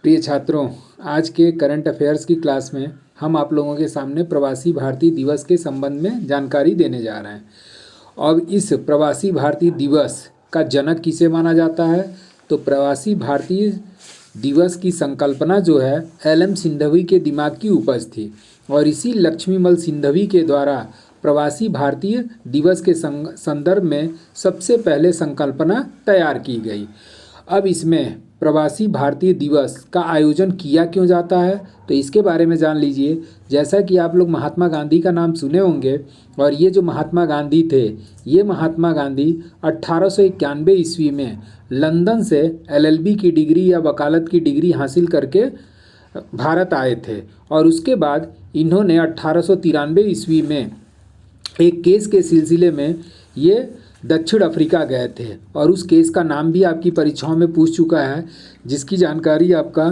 प्रिय छात्रों, आज के करंट अफेयर्स की क्लास में हम आप लोगों के सामने प्रवासी भारतीय दिवस के संबंध में जानकारी देने जा रहे हैं। और इस प्रवासी भारतीय दिवस का जनक किसे माना जाता है? तो प्रवासी भारतीय दिवस की संकल्पना जो है एल.एम. सिंघवी के दिमाग की उपज थी और इसी लक्ष्मीमल सिंघवी के द्वारा प्रवासी भारतीय दिवस के संदर्भ में सबसे पहले संकल्पना तैयार की गई। अब इसमें प्रवासी भारतीय दिवस का आयोजन किया क्यों जाता है, तो इसके बारे में जान लीजिए। जैसा कि आप लोग महात्मा गांधी का नाम सुने होंगे और ये जो महात्मा गांधी थे, ये महात्मा गांधी 1891 ईस्वी में लंदन से LLB की डिग्री या वकालत की डिग्री हासिल करके भारत आए थे और उसके बाद इन्होंने 1893 ईस्वी में एक केस के सिलसिले में ये दक्षिण अफ्रीका गए थे और उस केस का नाम भी आपकी परीक्षाओं में पूछ चुका है, जिसकी जानकारी आपका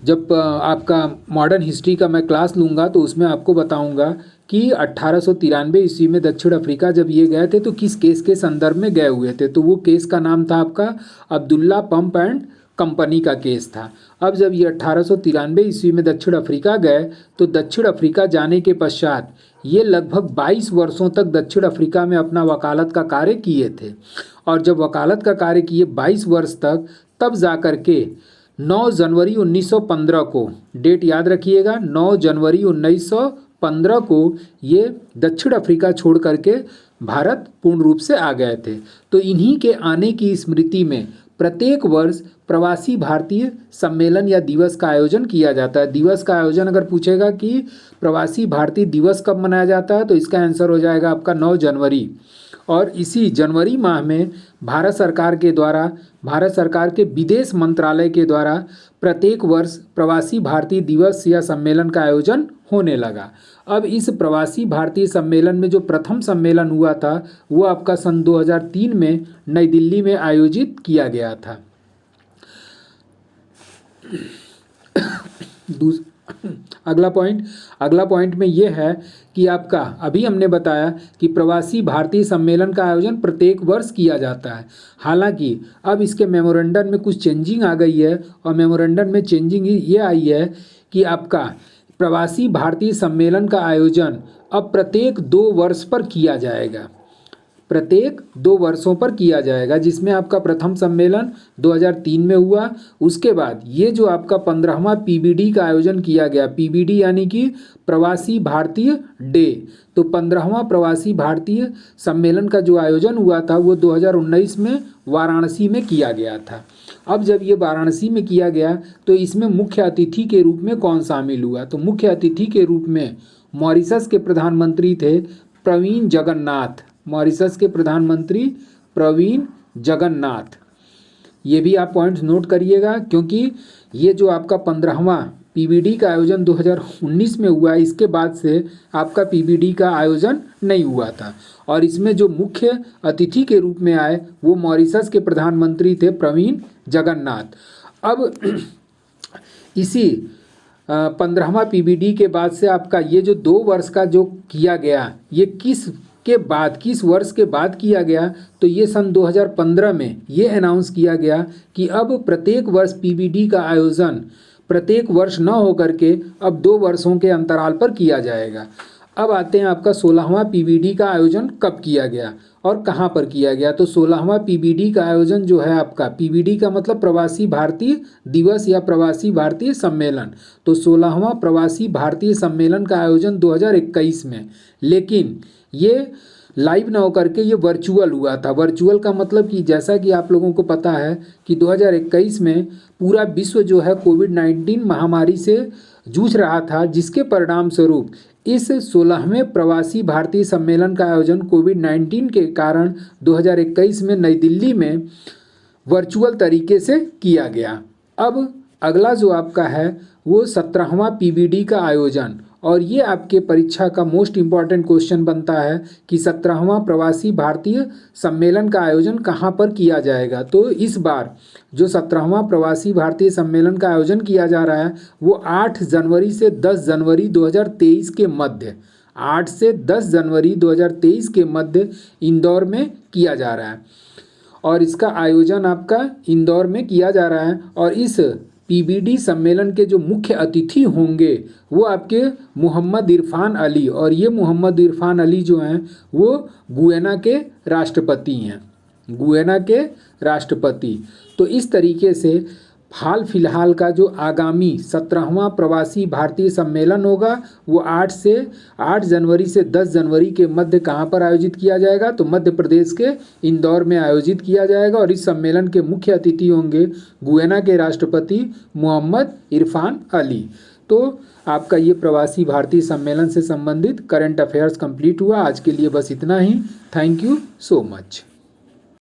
जब आपका मॉडर्न हिस्ट्री का मैं क्लास लूँगा तो उसमें आपको बताऊँगा कि 1893 ईस्वी में दक्षिण अफ्रीका जब ये गए थे तो किस केस के संदर्भ में गए हुए थे। तो वो केस का नाम था आपका अब्दुल्ला पंप एंड कंपनी का केस था। अब जब ये 1893 ईस्वी में दक्षिण अफ्रीका गए तो दक्षिण अफ्रीका जाने के पश्चात ये लगभग 22 वर्षों तक दक्षिण अफ्रीका में अपना वकालत का कार्य किए थे और जब वकालत का कार्य किए 22 वर्ष तक, तब जा कर के 9 जनवरी 1915 को, डेट याद रखिएगा, 9 जनवरी 1915 को ये दक्षिण अफ्रीका छोड़ करके भारत पूर्ण रूप से आ गए थे। तो इन्हीं के आने की स्मृति में प्रत्येक वर्ष प्रवासी भारतीय सम्मेलन या दिवस का आयोजन किया जाता है। दिवस का आयोजन अगर पूछेगा कि प्रवासी भारतीय दिवस कब मनाया जाता है, तो इसका आंसर हो जाएगा आपका 9 जनवरी। और इसी जनवरी माह में भारत सरकार के द्वारा, भारत सरकार के विदेश मंत्रालय के द्वारा प्रत्येक वर्ष प्रवासी भारतीय दिवस या सम्मेलन का आयोजन होने लगा। अब इस प्रवासी भारतीय सम्मेलन में जो प्रथम सम्मेलन हुआ था वो आपका सन 2003 में नई दिल्ली में आयोजित किया गया था। अगला पॉइंट में ये है कि आपका अभी हमने बताया कि प्रवासी भारतीय सम्मेलन का आयोजन प्रत्येक वर्ष किया जाता है। हालांकि अब इसके मेमोरेंडम में कुछ चेंजिंग आ गई है और मेमोरेंडम में चेंजिंग ये आई है कि आपका प्रवासी भारतीय सम्मेलन का आयोजन अब प्रत्येक 2 वर्ष पर किया जाएगा, प्रत्येक 2 वर्षों पर किया जाएगा, जिसमें आपका प्रथम सम्मेलन 2003 में हुआ। उसके बाद ये जो आपका 15वां PBD का आयोजन किया गया, PBD यानी कि प्रवासी भारतीय डे, तो 15वां प्रवासी भारतीय सम्मेलन का जो आयोजन हुआ था वो 2019 में वाराणसी में किया गया था। अब जब ये वाराणसी में किया गया तो इसमें मुख्य अतिथि के रूप में कौन शामिल हुआ, तो मुख्य अतिथि के रूप में मॉरिशस के प्रधानमंत्री थे प्रवीण जगन्नाथ, मॉरिशस के प्रधानमंत्री प्रवीण जगन्नाथ। ये भी आप पॉइंट्स नोट करिएगा, क्योंकि ये जो आपका 15वां PBD का आयोजन 2019 में हुआ है, इसके बाद से आपका PBD का आयोजन नहीं हुआ था और इसमें जो मुख्य अतिथि के रूप में आए वो मॉरिशस के प्रधानमंत्री थे प्रवीण जगन्नाथ। अब इसी 15वां PBD के बाद से आपका ये जो 2 वर्ष का जो किया गया, ये किस वर्ष के बाद किया गया, तो ये सन 2015 में ये अनाउंस किया गया कि अब प्रत्येक वर्ष PBD का आयोजन प्रत्येक वर्ष न होकर के अब 2 वर्षों के अंतराल पर किया जाएगा। अब आते हैं आपका 16वां PBD का आयोजन कब किया गया और कहाँ पर किया गया। तो 16वां PBD का आयोजन जो है आपका, PBD का मतलब प्रवासी भारतीय दिवस या प्रवासी भारतीय सम्मेलन, तो 16वां प्रवासी भारतीय सम्मेलन का आयोजन 2021 में, लेकिन ये लाइव ना होकर के ये वर्चुअल हुआ था। वर्चुअल का मतलब कि जैसा कि आप लोगों को पता है कि 2021 में पूरा विश्व जो है कोविड-19 महामारी से जूझ रहा था, जिसके परिणाम स्वरूप इस 16वें प्रवासी भारतीय सम्मेलन का आयोजन कोविड-19 के कारण 2021 में नई दिल्ली में वर्चुअल तरीके से किया गया। अब अगला जो आपका है वो 17वां PBD का आयोजन, और ये आपके परीक्षा का मोस्ट इम्पॉर्टेंट क्वेश्चन बनता है कि 17वां प्रवासी भारतीय सम्मेलन का आयोजन कहाँ पर किया जाएगा। तो इस बार जो 17वां प्रवासी भारतीय सम्मेलन का आयोजन किया जा रहा है वो 8 जनवरी से 10 जनवरी 2023 के मध्य, 8 से 10 जनवरी 2023 के मध्य इंदौर में किया जा रहा है और इसका आयोजन आपका इंदौर में किया जा रहा है। और इस पीबीडी सम्मेलन के जो मुख्य अतिथि होंगे वो आपके मोहम्मद इरफान अली, और ये मोहम्मद इरफान अली जो हैं वो गुयाना के राष्ट्रपति हैं, गुयाना के राष्ट्रपति। तो इस तरीके से हाल फिलहाल का जो आगामी 17वां प्रवासी भारतीय सम्मेलन होगा वो 8 जनवरी से 10 जनवरी के मध्य कहाँ पर आयोजित किया जाएगा, तो मध्य प्रदेश के इंदौर में आयोजित किया जाएगा। और इस सम्मेलन के मुख्य अतिथि होंगे गुयाना के राष्ट्रपति मोहम्मद इरफान अली। तो आपका ये प्रवासी भारतीय सम्मेलन से संबंधित करंट अफेयर्स कंप्लीट हुआ। आज के लिए बस इतना ही। Thank you so much.